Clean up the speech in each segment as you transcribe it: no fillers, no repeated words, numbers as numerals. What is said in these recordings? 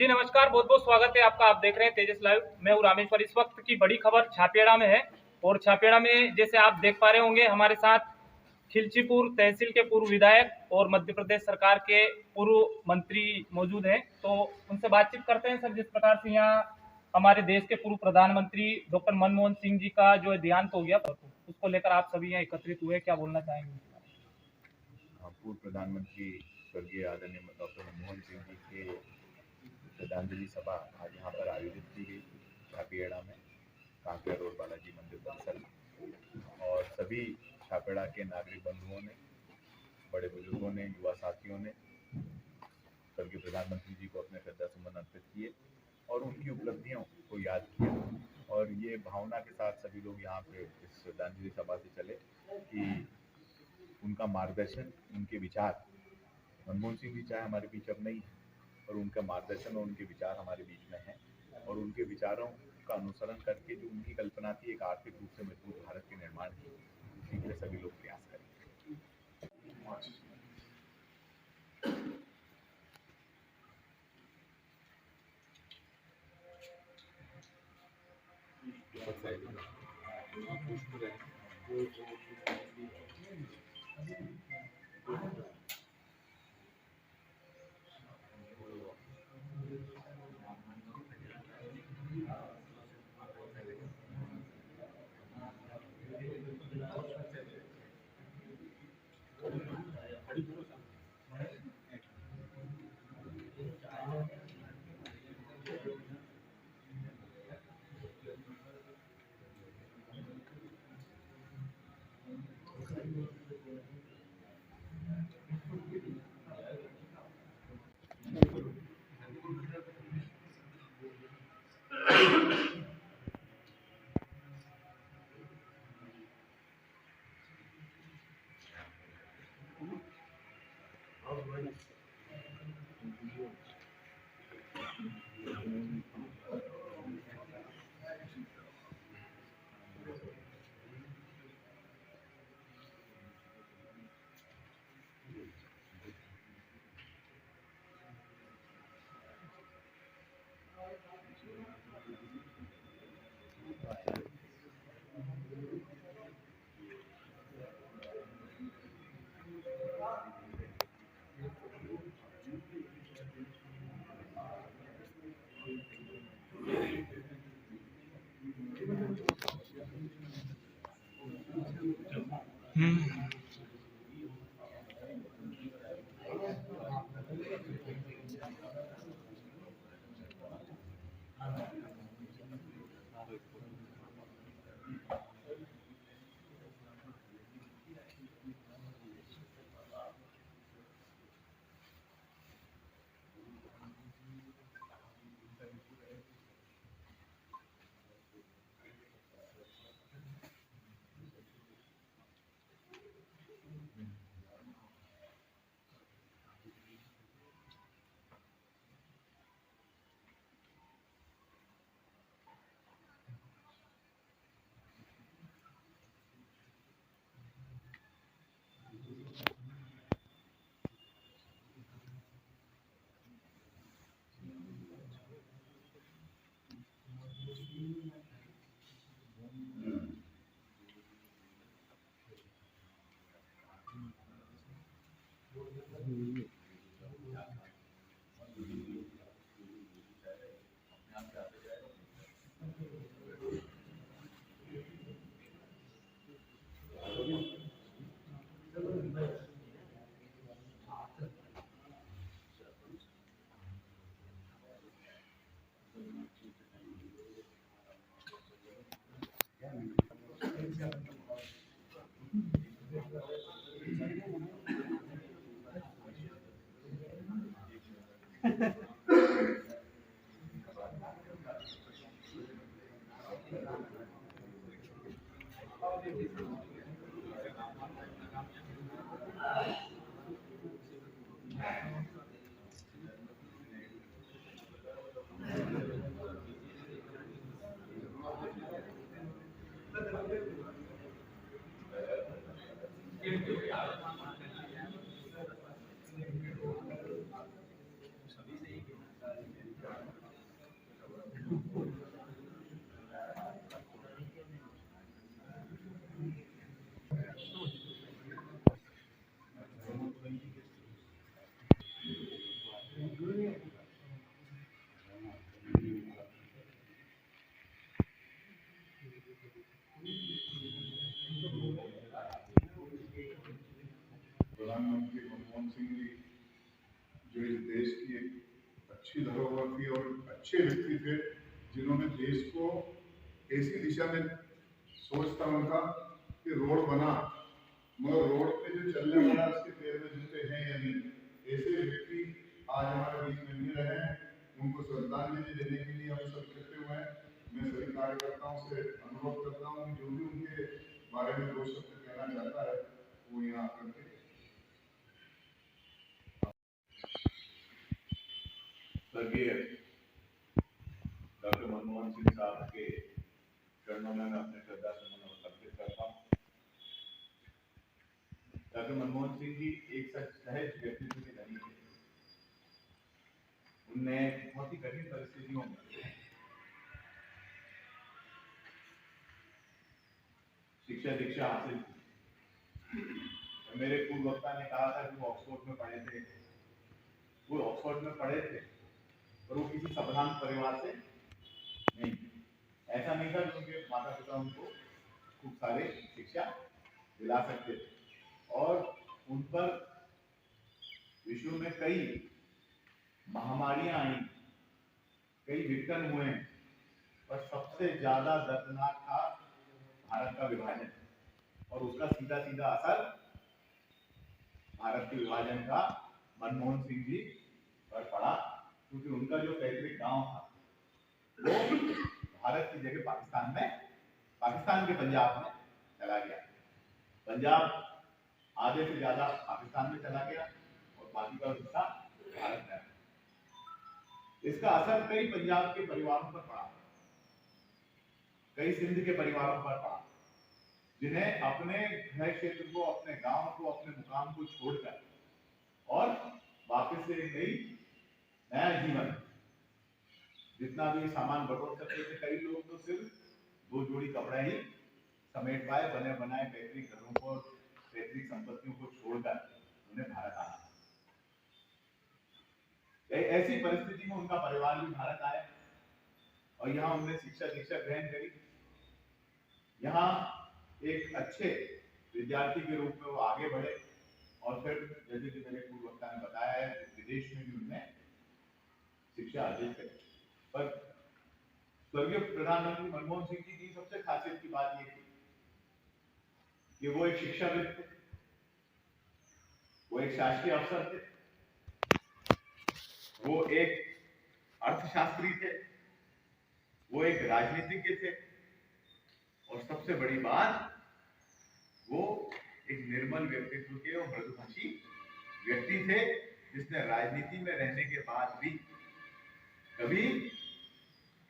जी नमस्कार, बहुत बहुत स्वागत है आपका। आप देख रहे हैं तेजस लाइव। मैं हूं रामेश्वर। इस वक्त की बड़ी खबर छापेड़ा में है और छापेड़ा में जैसे आप देख पा रहे होंगे हमारे साथ खिलचीपुर तहसील के पूर्व विधायक और मध्य प्रदेश सरकार के पूर्व मंत्री मौजूद हैं। तो उनसे बातचीत करते हैं। सर, जिस प्रकार से यहाँ हमारे देश के पूर्व प्रधानमंत्री डॉक्टर मनमोहन सिंह जी का जो देहांत हो गया, उसको लेकर आप सभी यहाँ एकत्रित हुए, क्या बोलना चाहेंगे? पूर्व प्रधानमंत्री स्वर्गीय आदरणीय डॉक्टर मनमोहन सिंह जी के श्रद्धांजलि सभा आज यहाँ पर आयोजित की गई छापेड़ा में, कांकेर रोड बालाजी मंदिर परिसर में। और सभी छापेड़ा के नागरिक बंधुओं ने, बड़े बुजुर्गों ने, युवा साथियों ने स्वर्गीय प्रधानमंत्री जी को अपने श्रद्धा सुमन अर्पित किए और उनकी उपलब्धियों को याद किया। और ये भावना के साथ सभी लोग यहाँ पे इस श्रद्धांजलि सभा से चले कि उनका मार्गदर्शन, उनके विचार, मनमोहन सिंह जी चाहे हमारे बीच अब नहीं है, और उनका मार्गदर्शन और उनके विचार हमारे बीच में हैं। और उनके विचारों का अनुसरण करके जो उनकी कल्पना थी एक आर्थिक रूप से मजबूत भारत के निर्माण की, उसी के लिए सभी लोग प्रयास करेंगे। अच्छी धरोहर थी और अच्छे व्यक्ति थे जिन्होंने देश को ऐसी दिशा में सोच था उनका कि रोड बना, मगर रोड पे जो चलने वाला उसके पैर में जूते हैं या नहीं, ऐसे व्यक्ति आज हमारे बीच में नहीं रहे हैं। उनको श्रद्धांजलि देने के लिए हम सब इकट्ठे हुए हैं। मैं सभी कार्यकर्ताओं से अनुरोध करता हूँ कि जो भी उनके बारे में दो शब्द कहना चाहता है वो यहाँ आकर के स्वर्गीय डॉक्टर मनमोहन सिंह साहब के चरणों में मैं अपने श्रद्धा सुमन अर्पित करता हूँ। डॉक्टर मनमोहन सिंह जी एक सहज व्यक्तित्व के धनी थे। उनने बहुत ही कठिन परिस्थितियों में शिक्षा दीक्षा हासिल की। मेरे पूर्व वक्ता ने कहा था कि वो ऑक्सफोर्ड में पढ़े थे। वो ऑक्सफोर्ड में पढ़े थे और वो किसी संभ्रांत परिवार से नहीं। ऐसा नहीं था कि उनके माता पिता उनको खूब सारे शिक्षा दिला सकते थे और उन पर विश्व में कई महामारियां आई, कई विघटन हुए, पर सबसे ज्यादा दर्दनाक था भारत का विभाजन और उसका सीधा सीधा असर भारत के विभाजन का मनमोहन सिंह जी पर पड़ा, क्योंकि उनका जो पैतृक गांव था वो भारत की जगह पाकिस्तान के पंजाब में चला गया। पंजाब आधे से ज्यादा पाकिस्तान में चला गया और बाकी का हिस्सा भारत में। इसका असर कई पंजाब के परिवारों पर पड़ा, कई सिंध के परिवारों पर पड़ा, जिन्हें अपने गृह क्षेत्र को, अपने गांव को, अपने मुकाम को छोड़कर और वापस से नया जीवन, जितना भी सामान बटोर सकते थे, कई लोग तो सिर्फ 2 जोड़ी कपड़े ही समेट पाए, बने बनाए पैतृक घरों को, पैतृक संपत्तियों को छोड़कर उन्हें भारत आना। ऐसी परिस्थिति में उनका परिवार भी भारत आया और यहाँ उन्होंने शिक्षा दीक्षा ग्रहण करी। यहाँ एक अच्छे विद्यार्थी के रूप में वो आगे बढ़े और फिर जैसे कि मेरे पूर्व वक्ता ने बताया है, विदेश में भी उन्होंने शिक्षा अर्जित करी। पर स्वर्गीय प्रधानमंत्री मनमोहन सिंह जी की सबसे खासियत की बात यह थी कि वो एक शिक्षाविद थे, वो एक शासकीय अफसर थे, वो एक अर्थशास्त्री थे, वो एक राजनीतिज्ञ थे और सबसे बड़ी बात वो एक निर्मल व्यक्तित्व के और मृदुभाषी व्यक्ति थे, जिसने राजनीति में रहने के बाद भी कभी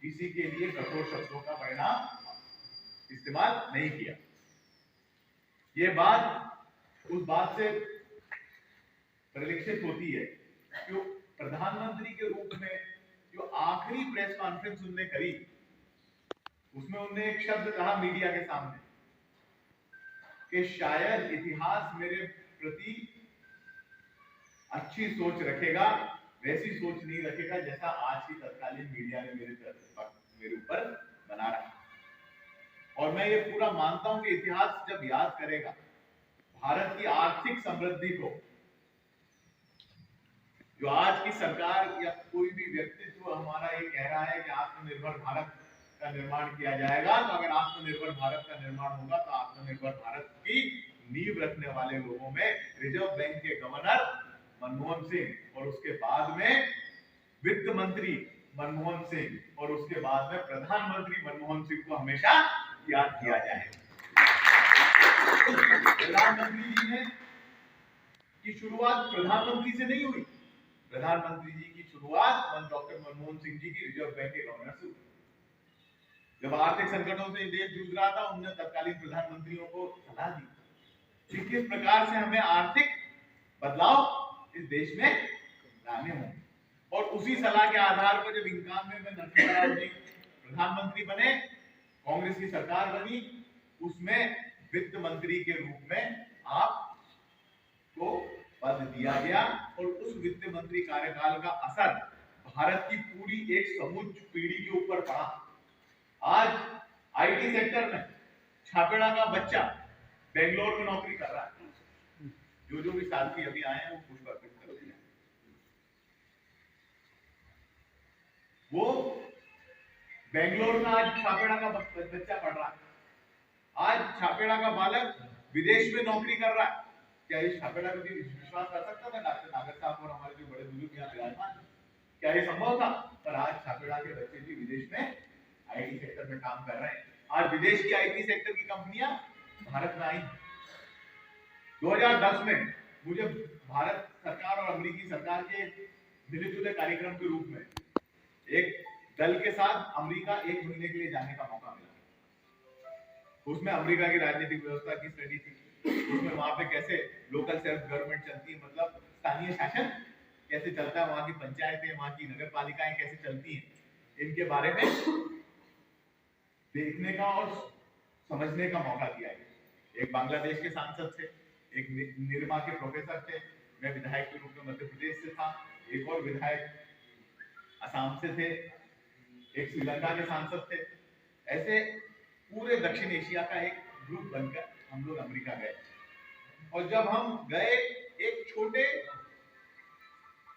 किसी के लिए कठोर शब्दों का परिणाम इस्तेमाल नहीं किया। ये बात उस बात से परिलक्षित होती है कि प्रधानमंत्री के रूप में जो आखिरी प्रेस कॉन्फ्रेंस उन्होंने करी, उसमें उन्होंने एक शब्द कहा मीडिया के सामने कि शायद इतिहास मेरे प्रति अच्छी सोच रखेगा, वैसी सोच नहीं रखेगा जैसा आज की तत्कालीन मीडिया ने मेरे ऊपर बना रखा। और मैं ये पूरा मानता हूं कि इतिहास जब याद करेगा भारत की आर्थिक समृद्धि को, जो आज की सरकार या कोई भी व्यक्तित्व हमारा ये कह रहा है कि आत्मनिर्भर भारत का निर्माण किया जाएगा, तो अगर आत्मनिर्भर भारत का निर्माण होगा तो आत्मनिर्भर भारत की नींव रखने वाले लोगों में रिजर्व बैंक के गवर्नर मनमोहन सिंह और उसके बाद में वित्त मंत्री मनमोहन सिंह और उसके बाद में प्रधानमंत्री मनमोहन सिंह को हमेशा याद किया जाएगा। प्रधानमंत्री जी ने की शुरुआत प्रधानमंत्री से नहीं हुई, प्रधानमंत्री जी की शुरुआत डॉक्टर मनमोहन सिंह जी की रिजर्व बैंक के गवर्नर से हुई। जब आर्थिक संकटों से देश जूझ रहा था, उन्होंने तत्कालीन प्रधानमंत्रियों को सलाह दी कि किस प्रकार से हमें आर्थिक बदलाव इस देश में लाने होंगे। और उसी सलाह के आधार पर जब 91 में नरसिम्हा राव जी प्रधानमंत्री बने, कांग्रेस की सरकार बनी, उसमें वित्त मंत्री के रूप में आपको पद दिया गया और उस वित्त मंत्री कार्यकाल का असर भारत की पूरी एक समुच्च पीढ़ी के ऊपर पड़ा। आज आईटी सेक्टर में छापेड़ा का बच्चा बेंगलोर में नौकरी कर रहा है। जो भी साथी अभी आए हैं वो पुष्प अर्पित कर दिया। वो बेंगलोर में आज छापेड़ा का बच्चा पढ़ रहा है, आज छापेड़ा का बालक विदेश में नौकरी कर रहा है। क्या ये छापेड़ा कभी विश्वास कर सकता था डॉक्टर नागर साहब और हमारे जो बड़े बुजुर्ग यहाँ विराजमान, क्या ये संभव था? पर आज छापेड़ा के बच्चे भी विदेश में आईटी सेक्टर में काम कर रहे हैं। आज विदेश की आईटी सेक्टर की कंपनियां भारत में आई। 2010 में मुझे भारत सरकार और अमेरिकी सरकार के मिले जुले कार्यक्रम के रूप में एक दल के साथ अमेरिका 1 महीने के लिए जाने का मौका मिला। उसमें अमेरिका की राजनीतिक व्यवस्था की स्टडी थी, उसमें वहां पे कैसे लोकल सेल्फ गवर्नमेंट चलती है, मतलब स्थानीय शासन कैसे चलता है, वहां की पंचायतें, वहां की नगर पालिकाएं कैसे चलती हैं, इनके बारे में देखने का और समझने का मौका दिया गया। एक बांग्लादेश के सांसद थे, एक निरमा के प्रोफेसर थे, मैं विधायक के रूप में मध्य प्रदेश से था, एक और विधायक असम से थे, एक श्रीलंका के सांसद थे। ऐसे पूरे दक्षिण एशिया का एक ग्रुप बनकर हम लोग अमेरिका गए। और जब हम गए एक छोटे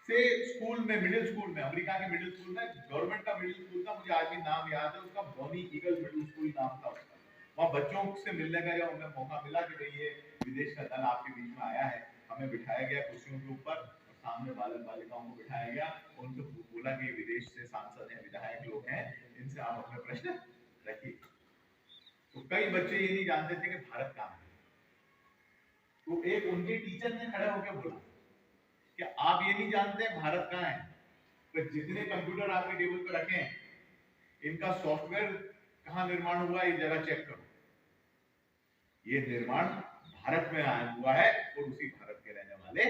से स्कूल में, मिडिल स्कूल में, अमेरिका के मिडिल स्कूल में, गवर्नमेंट का मिडिल स्कूल था, मुझे आज भी नाम याद है उसका, बॉनी ईगल मिडिल स्कूल नाम था उसका। वहाँ बच्चों से मिलने का जब हमें मौका मिला कि भाई ये विदेश का दल आपके बीच में आया है, हमें बिठाया गया कुर्सियों के ऊपर और सामने बालक बालिकाओं को बिठाया गया, उनसे बोला कि विदेश से सांसद हैं, विधायक लोग हैं, इनसे आप अपने प्रश्न रखिए। तो कई बच्चे ये नहीं जानते थे कि भारत कहाँ है। तो एक उनके टीचर ने खड़े होकर बोला कि आप ये नहीं जानते भारत कहाँ है, तो जितने कंप्यूटर आपके टेबल पर रखे हैं, इनका सॉफ्टवेयर कहाँ निर्माण हुआ ये जरा चेक करो। ये निर्माण भारत में हुआ है और उसी भारत के रहने वाले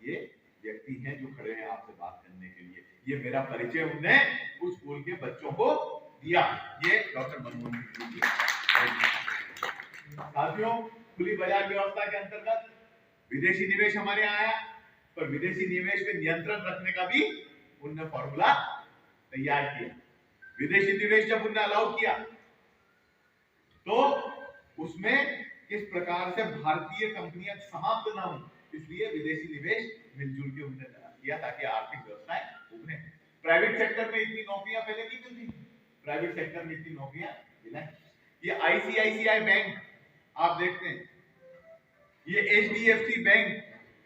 ये व्यक्ति हैं जो खड़े हैं आपसे बात करने के लिए। ये मेरा परिचय उन्होंने उस स्कूल के बच्चों को दिया। ये डॉक्टर मनमोहन सिंह जी। साथियों, खुली बाजार व्यवस्था के अंतर्गत विदेशी निवेश हमारे यहाँ आया, पर विदेशी निवेश पे नियंत्रण रखने का भी उन्होंने फॉर्मूला तैयार किया। विदेशी निवेश जब उन्होंने अलाउ किया तो उसमें किस प्रकार से भारतीय कंपनियां समाप्त ना हो, इसलिए विदेशी निवेश मिलजुल के उन्होंने किया ताकि आर्थिक व्यवस्थाएं उभरे। प्राइवेट सेक्टर में इतनी नौकरियां पहले नहीं मिलती, प्राइवेट सेक्टर में इतनी नौकरियां मिलाई। ये आईसीआईसीआई बैंक आप देखते हैं, ये एचडीएफसी बैंक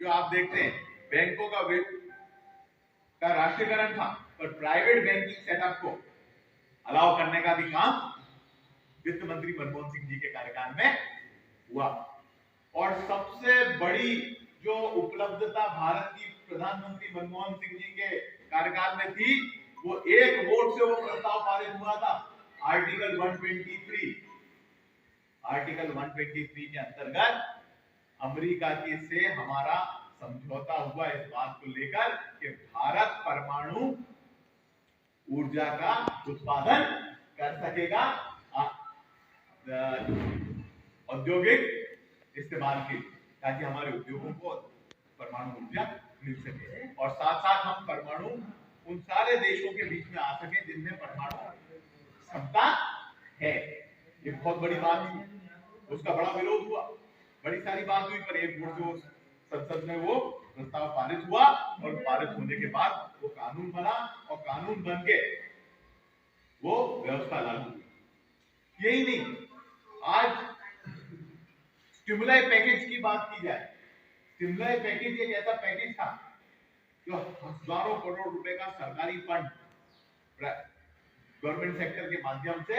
जो आप देखते हैं, बैंकों का राष्ट्रीयकरण था, पर प्राइवेट बैंकिंग सेटअप को अलाउ करने का भी काम वित्त मंत्री मनमोहन सिंह जी के कार्यकाल में हुआ। और सबसे बड़ी जो उपलब्धता भारत की प्रधानमंत्री मनमोहन सिंह जी के कार्यकाल में थी, वो एक वोट से वो प्रस्ताव पारित हुआ था, आर्टिकल 123। आर्टिकल 123 के अंतर्गत अमेरिका के से हमारा समझौता हुआ इस बात को लेकर कि भारत परमाणु ऊर्जा का उत्पादन कर सकेगा औद्योगिक इस्तेमाल के लिए, ताकि हमारे उद्योगों को परमाणु ऊर्जा मिल सके और साथ साथ हम परमाणु उन सारे देशों के बीच में आ सके जिनमें परमाणु क्षमता है। ये बहुत बड़ी बात थी, उसका बड़ा विरोध हुआ, बड़ी सारी बात हुई, पर एक वोट से संसद में वो प्रस्ताव पारित हुआ और पारित होने के बाद वो कानून बना और कानून बन के वो व्यवस्था लागू हुई। यही नहीं, आज स्टिमुलाई पैकेज की बात की जाए, स्टिमुलाई पैकेज एक ऐसा पैकेज था जो हजारों करोड़ रुपए का सरकारी फंड गवर्नमेंट सेक्टर के माध्यम से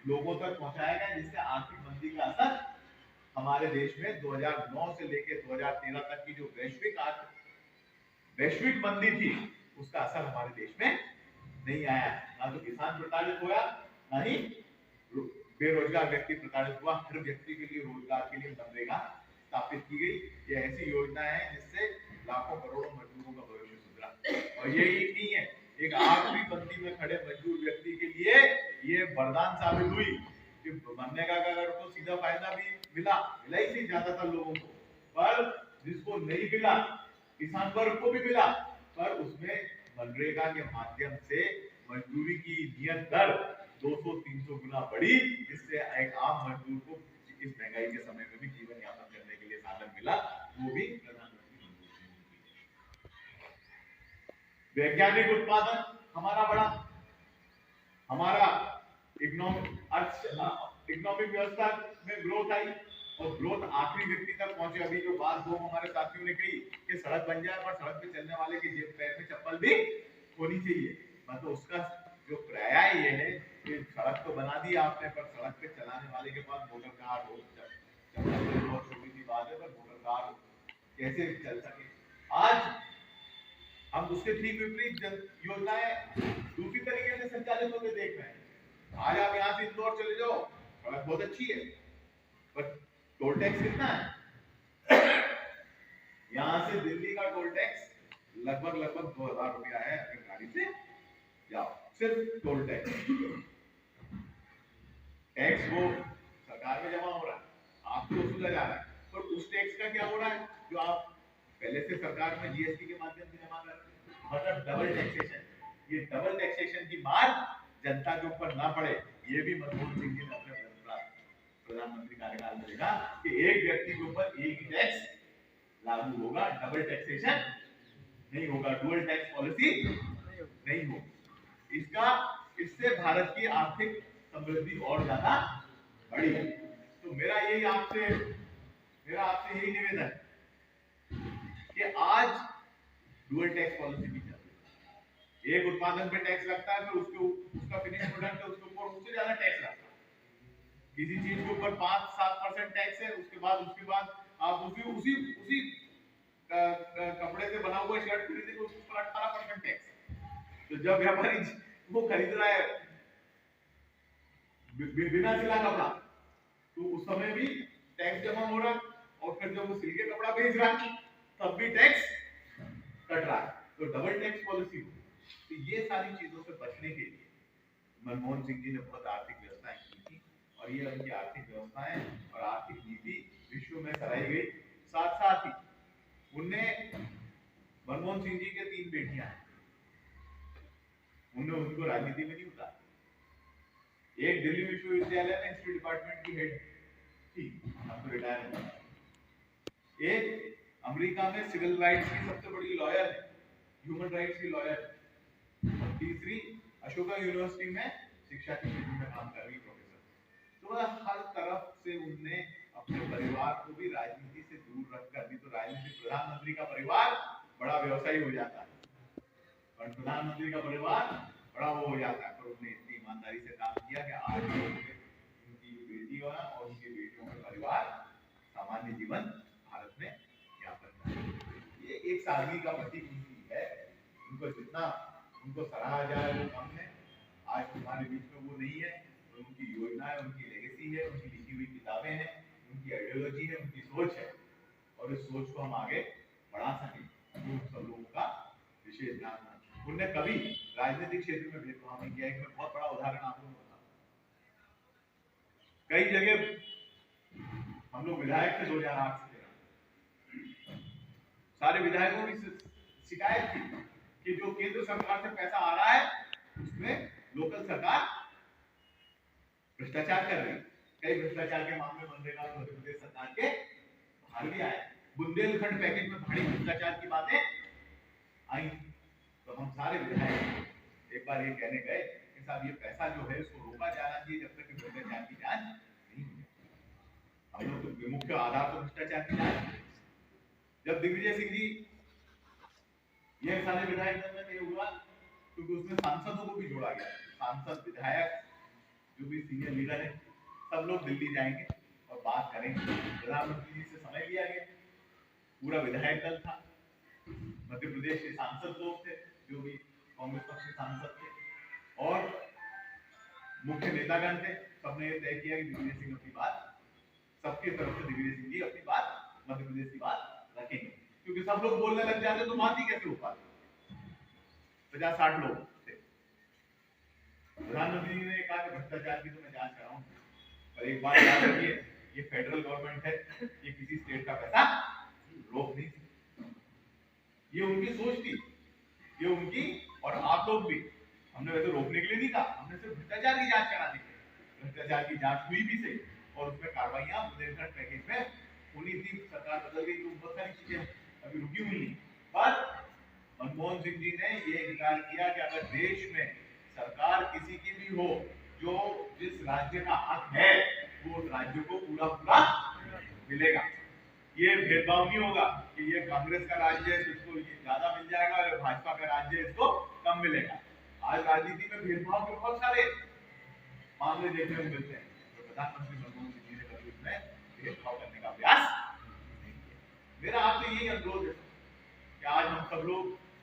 लोगों तक पहुंचाया गया, जिससे आर्थिक मंदी का असर हमारे देश में 2009 से लेकर 2013 तक की जो वैश्विक मंदी थी, उसका असर हमारे देश में नहीं आया। ना तो किसान प्रताड़ित हुआ, ना ही बेरोजगार व्यक्ति प्रताड़ित हुआ। हर व्यक्ति के लिए रोजगार के लिए मनरेगा स्थापित की गई। ये ऐसी योजना है जिससे लाखों करोड़ों मजदूरों का भविष्य सुधरा। और यही नहीं है, एक आखिरी पंक्ति में खड़े मजदूर व्यक्ति के लिए ये वरदान साबित हुई कि मनरेगा का अगर तो सीधा फायदा भी मिला ही नहीं ज्यादातर लोगों को, पर जिसको नहीं मिला किसान वर्ग को भी मिला, पर उसमें मनरेगा के माध्यम से मजदूरी की नियत दर 200-300 गुना बढ़ी, जिससे एक आम मजदूर को इस महंगाई के समय में भी जीवन यापन करने के लिए साधन मिला, वो भी प्रधानमंत्री मनमोहन सिंह जी। वैज्ञानिक उत्पादन हमारा बड़ा, इकोनॉमिक व्यवस्था में ग्रोथ आई और ग्रोथ आखिरी व्यक्ति तक पहुंचे। अभी जो बात दो हमारे साथियों ने कही कि सड़क बन जाए पर सड़क पे चलने वाले के जेब पैर में चप्पल भी होनी चाहिए, मतलब उसका जो पर्याय ये है कि सड़क तो बना दी आपने पर सड़क पे चलाने वाले के पास मोटर कार हो, बहुत छोटी सी बात है, पर मोटर कार कैसे चल सके। आज हम उसके ठीक विपरीत योजनाएं दूसरी तरीके से संचालित होते देख रहे हैं। आज आप यहाँ से इंदौर चले जाओ, सड़क बहुत अच्छी है पर टोल टैक्स कितना है? यहाँ से दिल्ली का टोल टैक्स लगभग 2000 रुपया है अपनी गाड़ी से जाओ, सिर्फ टोल टैक्स। टैक्स वो सरकार में जमा हो रहा है, आपको वसूला जा रहा है, पर उस टैक्स का क्या हो रहा है जो आप पहले से सरकार में जीएसटी के माध्यम से जमा कर रहे हैं, मतलब डबल टैक्सेशन। ये डबल टैक्सेशन की मार जनता के ऊपर ना पड़े, ये भी मनमोहन सिंह जी ने अपने प्रधानमंत्री कार्यकाल में देखा कि एक व्यक्ति के ऊपर एक ही टैक्स लागू होगा, डबल टैक्सेशन नहीं होगा, डुअल टैक्स पॉलिसी नहीं होगी। इससे भारत की आर्थिक समृद्धि और ज्यादा बढ़ी। तो मेरा आपसे यही निवेदन है कि आज डुअल टैक्स पॉलिसी भी चल रही है। एक उत्पादन पे टैक्स लगता है, फिर उसका फिनिश प्रोडक्ट है उसके ऊपर उससे ज्यादा टैक्स लगता है। किसी चीज के ऊपर 5-7% टैक्स है, उसके बाद आप उसी कपड़े से बना हुआ शर्ट खरीदेंगे उसके ऊपर 18% टैक्स। तो जब व्यापारी वो खरीद रहा है बिना सिला कपड़ा, तो उस समय भी टैक्स जमा हो रहा है, और फिर जब वो सिल के कपड़ा बेच रहा है तब भी टैक्स कट रहा है। तो डबल टैक्स पॉलिसी। तो ये सारी चीजों से बचने के लिए मनमोहन सिंह जी ने बहुत आर्थिक व्यवस्थाएं की थी, और ये उनकी आर्थिक व्यवस्थाएं और आर्थिक नीति विश्व में सराही गई। साथ ही मनमोहन सिंह जी के 3 बेटियां हैं, उनको राजनीति में नहीं उतारा। एक दिल्ली विश्वविद्यालय में हिस्ट्री डिपार्टमेंट की हेड थी, अब तो रिटायर हो गई। एक अमेरिका में सिविल राइट्स की सबसे बड़ी लॉयर है, ह्यूमन राइट्स की लॉयर है, और तीसरी अशोका यूनिवर्सिटी में शिक्षा के क्षेत्र में काम कर रही प्रोफेसर। तो हर तरफ से उनने अपने परिवार को भी राजनीति से दूर रखकर, भी तो राजनीति प्रधानमंत्री का परिवार बड़ा व्यवसायी हो जाता है और प्रधानमंत्री का परिवार बड़ा वो हो जाता है, पर उन्होंने इतनी ईमानदारी से काम किया कि आज उनकी बेटियों और उनके बेटियों का परिवार सामान्य जीवन भारत में यापन कर रहा है। ये एक सादगी का प्रतीक उनकी है, उनको जितना उनको सराहा जाए वो कम है। आज हमारे बीच में वो नहीं है, तो उनकी योजनाएं, उनकी लेगेसी है, उनकी लिखी हुई किताबें हैं, उनकी आइडियोलॉजी है, उनकी सोच है, और इस सोच को हम आगे बढ़ा सकें, सब लोगों का विशेष ध्यान। उन्होंने कभी राजनीतिक क्षेत्र में भेदभाव नहीं किया। एक मैं बहुत बड़ा उदाहरण आपको बताऊं, कई जगह हम लोग विधायक थे 2008 से 13, सारे विधायकों की शिकायत थी कि जो केंद्र सरकार से पैसा आ रहा है उसमें लोकल सरकार भ्रष्टाचार कर रही है। कई भ्रष्टाचार के मामले मनरेगा और मध्य प्रदेश सरकार के बाहर भी आए। बुंदेलखंड पैकेज में भारी भ्रष्टाचार की बातें आई, तो हम सारे विधायक एक बार ये कहने गए कि साहब ये पैसा जो है उसको रोका जाना चाहिए जब तक कि भ्रष्टाचार की जांच नहीं हुई। हम लोग तो मुख्य आधार तो भ्रष्टाचार की जांच। जब दिग्विजय सिंह जी ये सारे विधायक दल में नहीं हुआ, क्योंकि उसमें सांसदों को भी जोड़ा गया। सांसद, विधायक, जो भी सीनियर लीडर है, सब लोग दिल्ली जाएंगे और बात करेंगे। प्रधानमंत्री जी से समय लिया गया, पूरा विधायक दल था, मध्य प्रदेश के सांसद लोग थे, जो भी कांग्रेस पक्ष के सांसद थे, और मुख्य नेतागण थे। सबने ये तय किया कि दिग्विजय सिंह अपनी बात, सबके तरफ से दिग्विजय सिंह जी अपनी बात मध्य प्रदेश की बात रखेंगे, क्योंकि सब लोग बोलने लग जाते तो बात ही कैसे हो पाती। 50-60 लोग थे। प्रधानमंत्री जी ने कहा कि भ्रष्टाचार की तो मैं जांच कराऊंगा, पर एक बात याद रखिए, ये फेडरल गवर्नमेंट है, ये किसी स्टेट का पैसा रोक नहीं सकती। ये उनकी सोच थी, ये उनकी, और आप लोग भी, हमने वैसे रोकने के लिए नहीं कहा, हमने सिर्फ भ्रष्टाचार की जांच कराने के लिए। भ्रष्टाचार की जांच हुई भी सही, और उसमें कार्रवाइयां बुंदेलखंड पैकेज में होनी थी। सरकार बदल गई तो बहुत सारी चीजें अभी रुकी हुई नहीं, पर मनमोहन सिंह जी ने ये इनकार किया कि अगर देश में सरकार किसी की भी हो जो जिस राज्य का हक है वो उस राज्य को पूरा पूरा मिलेगा। ये भेदभाव नहीं होगा कि ये कांग्रेस का राज्य है तो इसको ये ज्यादा मिल जाएगा और भाजपा का राज्य है इसको कम मिलेगा। आज राजनीति में भेदभाव के बहुत सारे मामले देखने को मिलते हैं, तो प्रधानमंत्री मनमोहन सिंह जी ने कभी उसमें भेदभाव करने का प्रयास नहीं किया। मेरा आपसे यही अनुरोध है कि आज हम सब लोग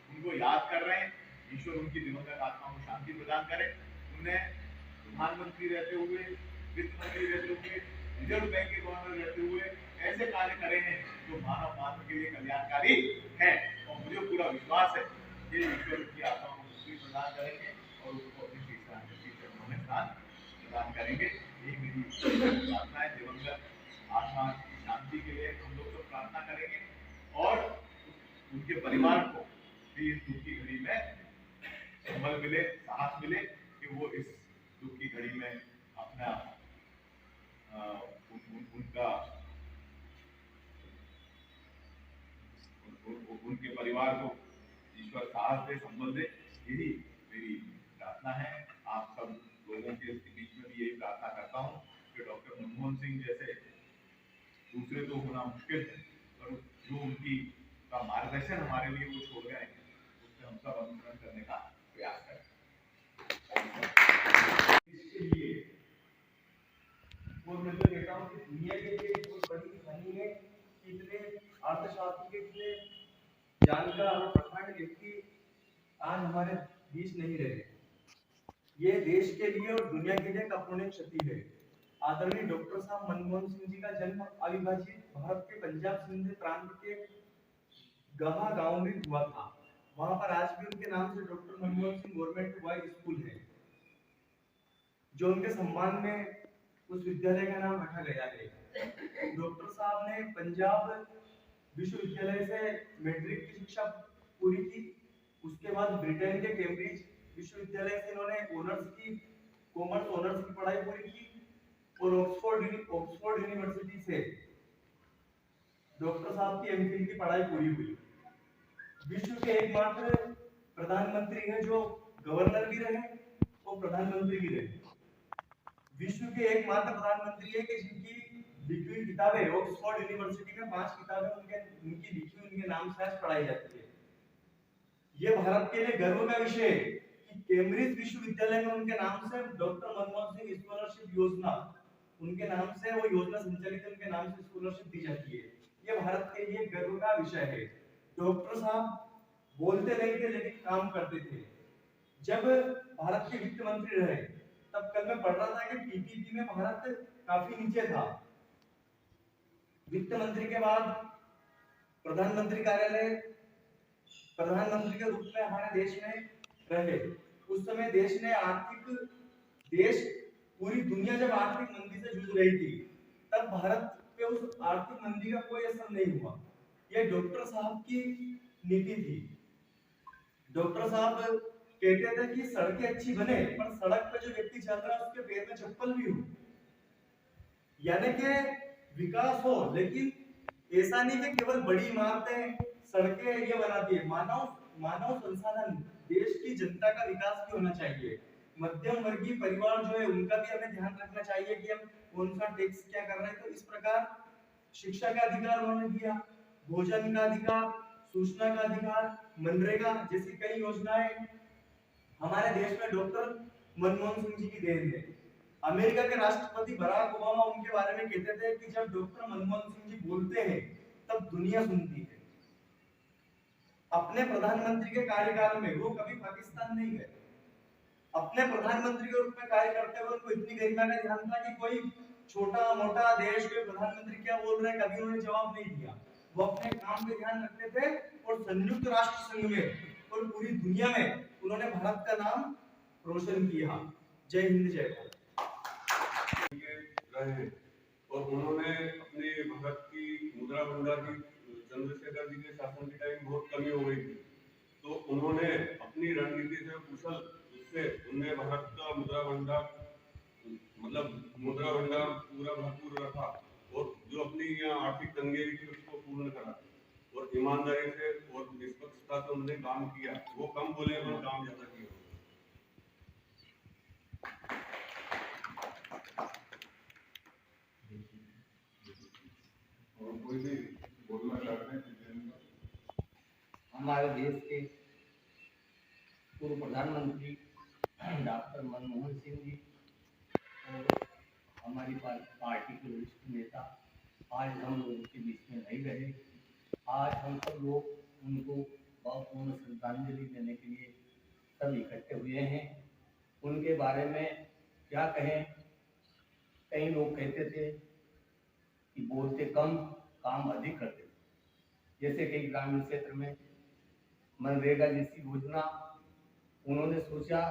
उनको याद कर रहे हैं, ईश्वर उनकी दिवंगत आत्मा को शांति प्रदान करे। उन्हें प्रधानमंत्री रहते हुए, वित्त मंत्री रहते हुए, रिजर्व बैंक के गवर्नर रहते हुए ऐसे कार्य करे हैं जो मानव मात्र के लिए कल्याणकारी है, और मुझे पूरा विश्वास है कि ईश्वर उनकी आत्मा को मुक्ति प्रदान करेंगे और उसको अपनी चरणों में स्थान प्रदान करेंगे। यही मेरी प्रार्थना है। दिवंगत आत्मा की शांति के लिए हम लोग सब प्रार्थना करेंगे और उनके परिवार को भी इस दुख की घड़ी में संबल मिले, साहस मिले कि वो इस दुख की घड़ी में अपना उनके परिवार को ईश्वर साहस दे, संबल दे। यही मेरी प्रार्थना है। आप सब लोगों के बीच में भी यही प्रार्थना करता हूँ कि डॉक्टर मनमोहन सिंह जैसे दूसरे तो होना मुश्किल है, पर जो उनकी का मार्गदर्शन हमारे लिए वो छोड़ गए हैं, उससे हम सब अनुसरण करने का प्रयास करें। इसके लिए और मैं तो कहता हूँ कि दुनिया के लिए बहुत बड़ी हानि है कि इतने अर्थशास्त्र के इतने जानकार और प्रखंड व्यक्ति आज हमारे बीच नहीं रहे। ये देश के लिए और दुनिया के लिए एक अपूरणीय क्षति है। आदरणीय डॉक्टर साहब मनमोहन सिंह जी का जन्म अविभाजित भारत के पंजाब सिंध प्रांत के गहा गांव में हुआ था। वहां पर आज भी उनके नाम से doctor Manmohan Singh government boys school है, जो उनके सम्मान में उस विद्यालय का नाम रखा गया है। डॉक्टर साहब ने पंजाब विश्वविद्यालय से मैट्रिक की शिक्षा पूरी की। उसके बाद ब्रिटेन के कैम्ब्रिज विश्वविद्यालय से इन्होंने कॉमर्स ऑनर्स की पढ़ाई पूरी की और ऑक्सफोर्ड यूनिवर्सिटी से डॉक्टर साहब की एमफिल की पढ़ाई पूरी हुई। विश्व के एकमात्र प्रधानमंत्री हैं जो गवर्नर भी रहे और प्रधानमंत्री भी रहे। विश्व के एकमात्र प्रधानमंत्री है कि जिनकी लिखी हुई किताबें ऑक्सफोर्ड यूनिवर्सिटी में 5 किताबें उनकी लिखी हुई उनके नाम से पढ़ाई जाती है। ये भारत के लिए गर्व का विषय है कि कैम्ब्रिज विश्वविद्यालय में उनके नाम से डॉक्टर मनमोहन सिंह स्कॉलरशिप योजना, उनके नाम से वो योजना संचालित है, उनके नाम से स्कॉलरशिप दी जाती है। ये भारत के लिए गर्व का विषय है। डॉक्टर साहब बोलते नहीं थे लेकिन काम करते थे। जब भारत के वित्त मंत्री रहे तब कल मैं पढ़ रहा था कि पीपीपी में भारत काफी नीचे था। वित्त मंत्री के बाद प्रधानमंत्री कार्यालय प्रधानमंत्री के रूप में हमारे देश में रहे। उस समय देश पूरी दुनिया जब आर्थिक मंदी से जूझ रही थी तब भारत पे उस आर्थिक मंदी का कोई असर नहीं हुआ। यह डॉक्टर साहब की नीति थी। डॉक्टर साहब कहते थे कि सड़कें अच्छी बने पर सड़क पे जो व्यक्ति चल रहा है उसके पैर में चप्पल भी हो, यानी कि विकास हो। लेकिन ऐसा नहीं कि केवल बड़ी इमारतें सड़कें ये बनाती है। मानव संसाधन देश की जनता का विकास भी होना चाहिए। मध्यम वर्गीय परिवार जो है उनका भी हमें ध्यान रखना चाहिए कि हम कौन सा टैक्स क्या कर रहे हैं। तो इस प्रकार शिक्षा का अधिकार उन्होंने दिया, भोजन का अधिकार, सूचना का अधिकार, मनरेगा जैसी कई योजनाएं हमारे देश में डॉक्टर मनमोहन सिंह जी की देन है। अमेरिका के राष्ट्रपति बराक ओबामा उनके बारे में कहते थे कि जब डॉक्टर मनमोहन सिंह जी बोलते हैं तब दुनिया सुनती है। अपने प्रधानमंत्री के कार्यकाल में वो कभी पाकिस्तान नहीं गए। अपने प्रधानमंत्री के रूप में कार्य करते हुए उनको इतनी गरिमा का ध्यान था कि कोई छोटा मोटा देश के प्रधानमंत्री क्या बोल रहे हैं कभी उन्होंने जवाब नहीं दिया। वो अपने काम पे ध्यान रखते थे और संयुक्त राष्ट्र संघ में और पूरी दुनिया में उन्होंने भारत का नाम रोशन किया। जय हिंद जय भारत। और उन्होंने अपने भारत की मुद्रा भंडार की चंद्रशेखर जी के शासन के टाइम बहुत कमी हो गई थी, तो उन्होंने अपनी रणनीति से कुशल उससे उनने भारत का मुद्रा भंडार पूरा भरपूर रखा और जो अपनी यहाँ आर्थिक तंगी थी उसको पूर्ण करा और ईमानदारी से और निष्पक्षता से उन्होंने काम किया। वो कम बोले और काम ज्यादा किया। देश के पूर्व प्रधानमंत्री डॉक्टर मनमोहन सिंह जी और हमारी पार्टी के वरिष्ठ नेता आज हम लोगों के बीच में नहीं रहे। आज हम सब लोग उनको भावपूर्ण श्रद्धांजलि देने के लिए सब इकट्ठे हुए हैं। उनके बारे में क्या कहें, कई लोग कहते थे कि बोलते कम काम अधिक करते थे। जैसे कि ग्रामीण क्षेत्र में मनरेगा जैसी योजना उन्होंने सोचा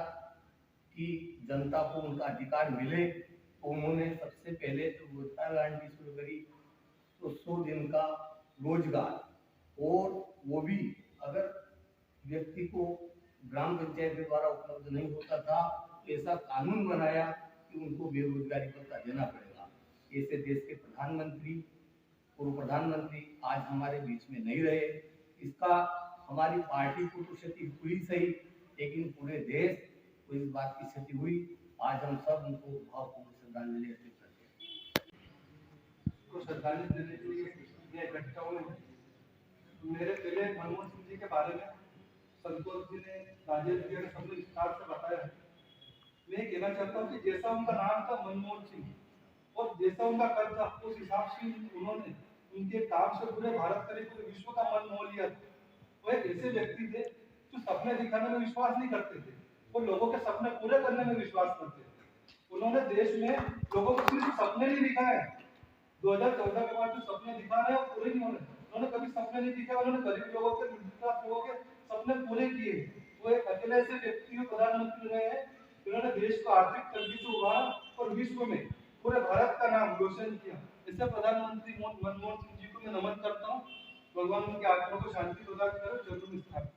कि जनता को उनका अधिकार मिले, तो उन्होंने सबसे पहले जो रोजगार गारंटी शुरू करी, तो 100 दिन का रोजगार, और वो भी अगर व्यक्ति को ग्राम पंचायत के द्वारा उपलब्ध नहीं होता था तो ऐसा कानून बनाया कि उनको बेरोजगारी भत्ता देना पड़ेगा। ऐसे देश के प्रधानमंत्री, पूर्व प्रधानमंत्री आज हमारे बीच में नहीं रहे। इसका हमारी पार्टी को तो क्षति हुई सही, लेकिन पूरे देश को इस बात की क्षति हुई। आज हम सब उनको भावपूर्ण श्रद्धांजलि अर्पित करते हैं। को श्रद्धांजलि देने के लिए इकट्ठा हुए हैं। मेरे पहले मनमोहन सिंह जी के बारे में संतोष जी ने, राजेश जी ने सबने विस्तार से बताया है। मैं कहना चाहता हूँ कि जैसा उनका नाम था मनमोहन सिंह और जैसा उनका कद था, उस हिसाब से उन्होंने उनके काम से पूरे भारत का पूरे विश्व का मन मोह लिया था। वो एक ऐसे व्यक्ति थे जो सपने दिखाने में विश्वास नहीं करते थे, वो लोगों के सपने पूरे करने में विश्वास करते थे। उन्होंने देश में लोगों को सिर्फ सपने नहीं दिखाए, 2014 के बाद जो सपने दिखा रहे हैं पूरे नहीं हो रहे। उन्होंने कभी सपने नहीं दिखाए, उन्होंने गरीब लोगों के, मिडिल क्लास लोगों के सपने पूरे किए। वो एक अकेले ऐसे व्यक्ति प्रधानमंत्री रहे हैं जिन्होंने देश को आर्थिक तंगी से उबारा और विश्व में पूरे भारत का नाम रोशन किया। ऐसे प्रधानमंत्री मनमोहन सिंह जी को मैं नमन करता हूँ। भगवान उनके आत्मा को शांति प्रदान करे, जरूर स्थापित